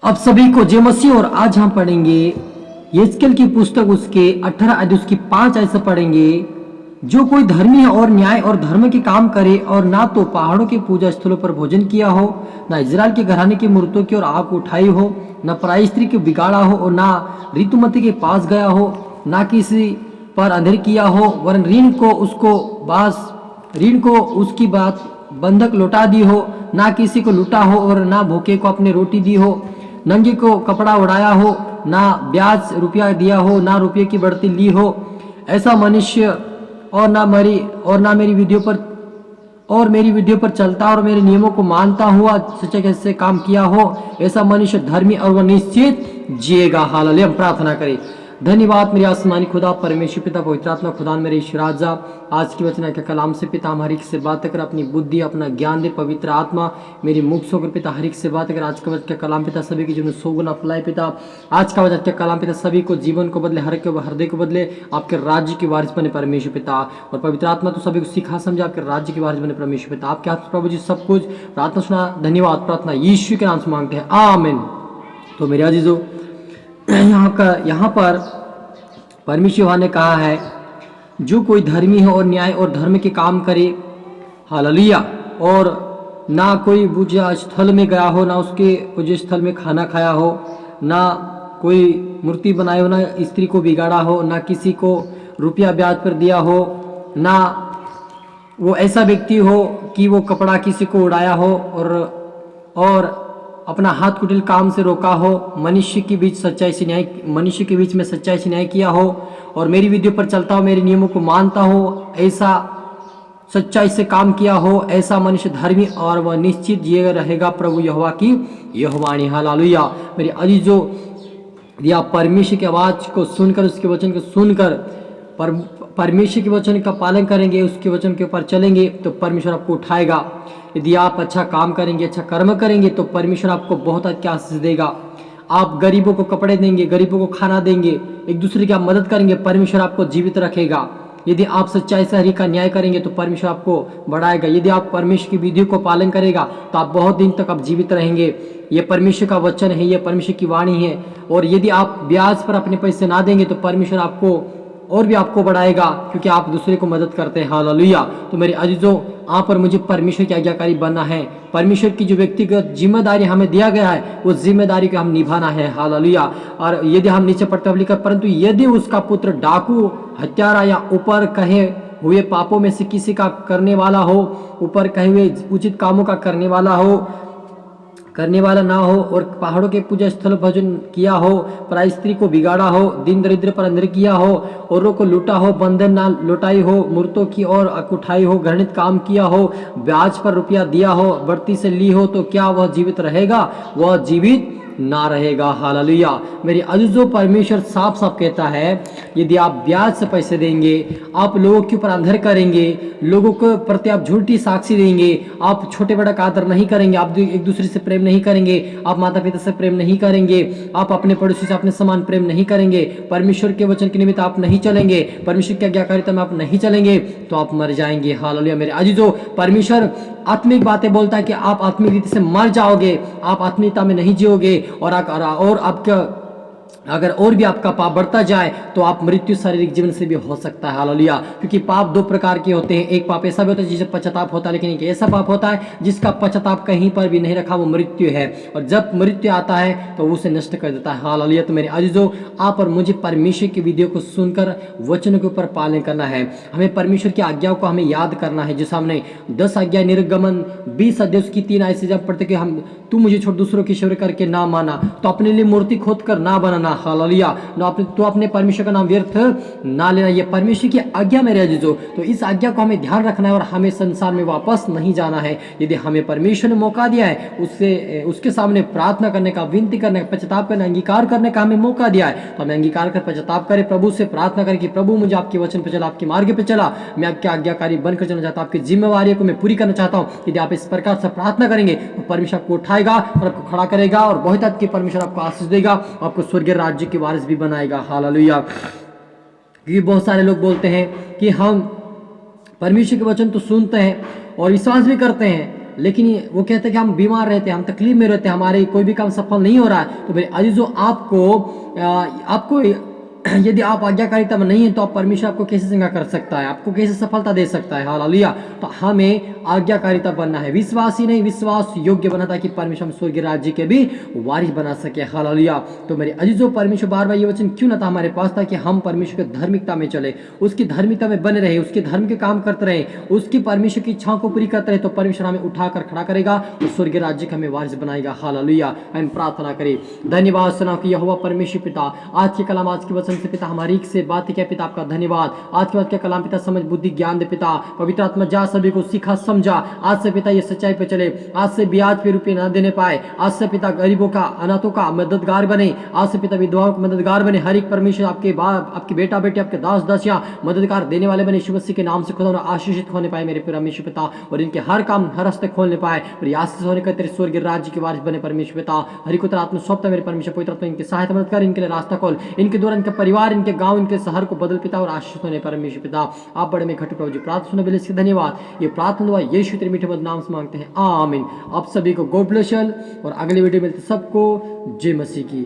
अब सभी को जय मसीह। और आज हम पढ़ेंगे यहेजकेल की पुस्तक उसके 18 अध्याय उसकी 5 ऐसे पढ़ेंगे। जो कोई धर्मी है और न्याय और धर्म के काम करे और ना तो पहाड़ों के पूजा स्थलों पर भोजन किया हो, ना इजराइल के घराने की मूर्तों की ओर आंख उठाई हो, ना पराई स्त्री को बिगाड़ा हो और ना ऋतुमती के पास गया हो, ना किसी पर अंधेर किया हो, वरन ऋण को उसकी बात बंधक लौटा दी हो, ना किसी को लूटा हो और ना भूखे को अपनी रोटी दी हो, नंगे को कपड़ा उड़ाया हो, ना ब्याज रुपया दिया हो, ना रुपये की बढ़ती ली हो, ऐसा मनुष्य और ना मेरी विधियों पर चलता और मेरे नियमों को मानता हुआ सच्चे कैसे काम किया हो, ऐसा मनुष्य धर्मी और वह निश्चित जिएगा। हालेलुया। हम प्रार्थना करें। धन्यवाद मेरे आसमानी खुदा, परमेश्वर पिता, पवित्र आत्मा खुदा, मेरे ईश्वर राजा, आज की वचन के कलाम से पिता हम हर एक से बात कर, अपनी बुद्धि अपना ज्ञान दे। पवित्र आत्मा मेरी मुख से होकर पिता हर एक से बात कर। आज का वचन के कलाम पिता सभी के जीवन 100 गुना फैलाए पिता। आज का वचन के कलाम पिता सभी को जीवन को बदले, हर के हृदय को बदले, आपके राज्य की वारिस बने परमेश्वर पिता। और पवित्र आत्मा तो सभी को सिखा समझा, आपके राज्य की वारिस बने परमेश्वर पिता। आपके हाथ प्रभु जी सब कुछ। प्रार्थना सुना, धन्यवाद। प्रार्थना यीशु के नाम से मांगते हैं, आमीन। तो मेरे अजीजों, यहाँ पर परमेश्वर ने कहा है, जो कोई धर्मी है और न्याय और धर्म के काम करे, हालेलुया, और ना कोई पूजा स्थल में गया हो, ना उसके पूजा स्थल में खाना खाया हो, ना कोई मूर्ति बनाई हो, ना स्त्री को बिगाड़ा हो, ना किसी को रुपया ब्याज पर दिया हो, ना वो ऐसा व्यक्ति हो कि वो कपड़ा किसी को उड़ाया हो और अपना हाथ कुटिल काम से रोका हो, मनुष्य के बीच में सच्चाई से न्याय किया हो, और मेरी विधियों पर चलता हो, मेरे नियमों को मानता हो, ऐसा सच्चाई से काम किया हो, ऐसा मनुष्य धर्मी और वह निश्चित जिए रहेगा। प्रभु यहोवा की यह वाणी। हालेलुया। मेरे अजीजों, यदि आप परमेश्वर की आवाज़ को सुनकर, उसके वचन को सुनकर परमेश्वर के वचन का पालन करेंगे, उसके वचन के ऊपर चलेंगे, तो परमेश्वर आपको उठाएगा। यदि आप अच्छा काम करेंगे, अच्छा कर्म करेंगे, तो परमेश्वर आपको बहुत अच्छा आशीष देगा। आप गरीबों को कपड़े देंगे, गरीबों को खाना देंगे, एक दूसरे की आप मदद करेंगे, परमेश्वर आपको जीवित रखेगा। यदि आप सच्चाई से हरि का न्याय करेंगे, तो परमेश्वर आपको बढ़ाएगा। यदि आप परमेश्वर की विधियों को पालन करेगा, तो आप बहुत दिन तक आप जीवित रहेंगे। ये परमेश्वर का वचन है, ये परमेश्वर की वाणी है। और यदि आप ब्याज पर अपने पैसे ना देंगे, तो परमेश्वर आपको और भी आपको बढ़ाएगा, क्योंकि आप दूसरे को मदद करते हैं। हालेलुया। तो मेरे अजीजों, आप पर मुझे परमेश्वर की आज्ञाकारी बनना है। परमेश्वर की जो व्यक्तिगत जिम्मेदारी हमें दिया गया है, उस जिम्मेदारी को हम निभाना है। हालेलुया। और यदि हम नीचे पढ़ते हुए लिखा, परंतु यदि उसका पुत्र डाकू, हत्यारा या ऊपर कहे हुए पापों में से किसी का करने वाला हो, ऊपर कहे हुए उचित कामों का करने वाला ना हो, और पहाड़ों के पूजा स्थल भोजन किया हो, पराई स्त्री को बिगाड़ा हो, दिन दरिद्र पर अंधेर किया हो, औरों को लूटा हो, बंधन ना लौटाई हो, मूर्तों की ओर उठाई हो, घृणित काम किया हो, ब्याज पर रुपया दिया हो, बढ़ती से ली हो, तो क्या वह जीवित रहेगा? वह जीवित ना रहेगा। हालेलुया। मेरे अजीजों, परमेश्वर साफ साफ कहता है, यदि आप ब्याज से पैसे देंगे, आप लोगों के ऊपर अंधेर करेंगे, लोगों के प्रति आप झूठी साक्षी देंगे, आप छोटे बड़ा का आदर नहीं करेंगे, आप एक दूसरे से प्रेम नहीं करेंगे, आप माता पिता से प्रेम नहीं करेंगे, आप अपने पड़ोसी से अपने समान प्रेम नहीं करेंगे, परमेश्वर के वचन के निमित्त आप नहीं चलेंगे, परमेश्वर की आज्ञाकारिता में आप नहीं चलेंगे, तो आप मर जाएंगे। हालेलुया। मेरे अजीजों, परमेश्वर आत्मिक बातें बोलता है कि आप आत्मिक रीति से मर जाओगे, आप आत्मीयता में नहीं जियोगे, और आपका अगर और भी आपका पाप बढ़ता जाए, तो आप मृत्यु शारीरिक जीवन से भी हो सकता है। हालेलुया। क्योंकि पाप दो प्रकार के होते हैं। एक पाप ऐसा भी होता है जिसे पश्चाताप होता है, लेकिन एक ऐसा पाप होता है जिसका पश्चाताप कहीं पर भी नहीं रखा, वो मृत्यु है। और जब मृत्यु आता है तो उसे नष्ट कर देता है। हालेलुया। तो मेरे अजीजों, आप और मुझे परमेश्वर की विधियों को सुनकर वचनों के ऊपर पालन करना है। हमें परमेश्वर की आज्ञाओं को हमें याद करना है। जिस हमने 10 आज्ञा निर्गमन 20 अध्याय उसकी 3 आयत से जब पढ़ते कि हम तू मुझे छोड़ दूसरों की सेवा करके ना माना, तो अपने लिए मूर्ति खोद कर ना बनाना। हालेलुया। तो अपने परमेश्वर का नाम व्यर्थ ना लेना, ये परमेश्वर की आज्ञा मेरे अजीजों। तो इस आज्ञा को हमें ध्यान रखना है, और हमें संसार में वापस नहीं जाना है। यदि हमें परमेश्वर ने मौका दिया है, उसके सामने प्रार्थना करने का, विनती करने का, पश्चाताप करने, अंगीकार करने का हमें मौका दिया है, तो हमें अंगीकार कर पश्चाताप करें, प्रभु से प्रार्थना करें कि प्रभु मुझे आपके वचन पर चला, आपके मार्ग पे चला, मैं आपके आज्ञाकारी बनकर चलना चाहता हूँ, आपकी जिम्मेवारियों को मैं पूरी करना चाहता हूँ। यदि आप इस प्रकार से प्रार्थना करेंगे, तो परमेश्वर आपको उठाएगा और आपको खड़ा करेगा, और बहुत आपके परमेश्वर आपको आशीष देगा, आपको स्वर्गीय राज्य के वारिस भी बनाएगा। हालेलुया। क्योंकि बहुत सारे लोग बोलते हैं कि हम परमेश्वर के वचन तो सुनते हैं और विश्वास भी करते हैं, लेकिन वो कहते हैं कि हम बीमार रहते हैं, हम तकलीफ में रहते हैं, हमारे कोई भी काम सफल नहीं हो रहा है, तो मेरे अजीजों आपको यदि आप आज्ञाकारिता में नहीं है तो आप परमेश्वर आपको कैसे चंगा कर सकता है, आपको कैसे सफलता दे सकता है। हालेलुया। तो हमें आज्ञाकारिता बनना है, विश्वासी नहीं विश्वास योग्य बना, ताकि परमेश्वर हम स्वर्गीय राज्य के भी वारिस बना सके। हालेलुया। तो मेरे अजीजों परमेश्वर बार बार ये वचन क्यों ना था हमारे पास, ताकि हम परमेश्वर की धार्मिकता में चले, उसकी धार्मिकता में बने रहे, उसके धर्म के काम करते रहे, उसकी परमेश्वर की इच्छाओं को पूरी करते रहे, तो परमेश्वर हमें उठाकर खड़ा करेगा और स्वर्गीय राज्य का हमें वारिस बनाएगा। हालेलुया। हम प्रार्थना करें। धन्यवाद सुना कि यहोवा परमेश्वर पिता, आज के कलाम आज के वचन से पिता हमारी से बात क्या पिता, आपका धन्यवाद। आज के बाद के कलाम पिता समझ बुद्धि ज्ञान दे पिता, पवित्र आत्मा जा सभी को सिखा समझा, आज से पिता ये सच्चाई पे चले, आज से ब्याज पे रुपये ना देने पाए, आज से पिता गरीबों का अनाथों का मददगार बने, आज से पिता विधवाओं का मददगार बने, हर एक परमेश्वर आपके बाप आपके बेटा बेटे आपके दास दासियां मददगार देने वाले बने, यीशु मसीह के नाम से खुदा आशीषित होने पाए मेरे परमेश्वर पिता, और इनके हर काम हर हस्ते खोलने पाए और आशीष होने का तेरे स्वर्गीय राज्य के वारिस बने परमेश्वर पिता। हरि को आत्मा सौंपता मेरे परमेश्वर, पवित्र आत्मा इनकी सहायता मदद कर, इनके लिए रास्ता खोल, इनके द्वारा इनके परिवार इनके गांव इनके शहर को बदल पिता और आशीष होने परमेश्वर पिता। आप बड़े में घट प्रभु जी प्रार्थना सुने बिले धन्यवाद। ये प्रार्थना दुआ यीशु तेरे मीठे मधुर नाम से मांगते हैं, आमीन। आप सभी को गॉड ब्लेस यू और अगले वीडियो मिलते सबको जय मसीह की।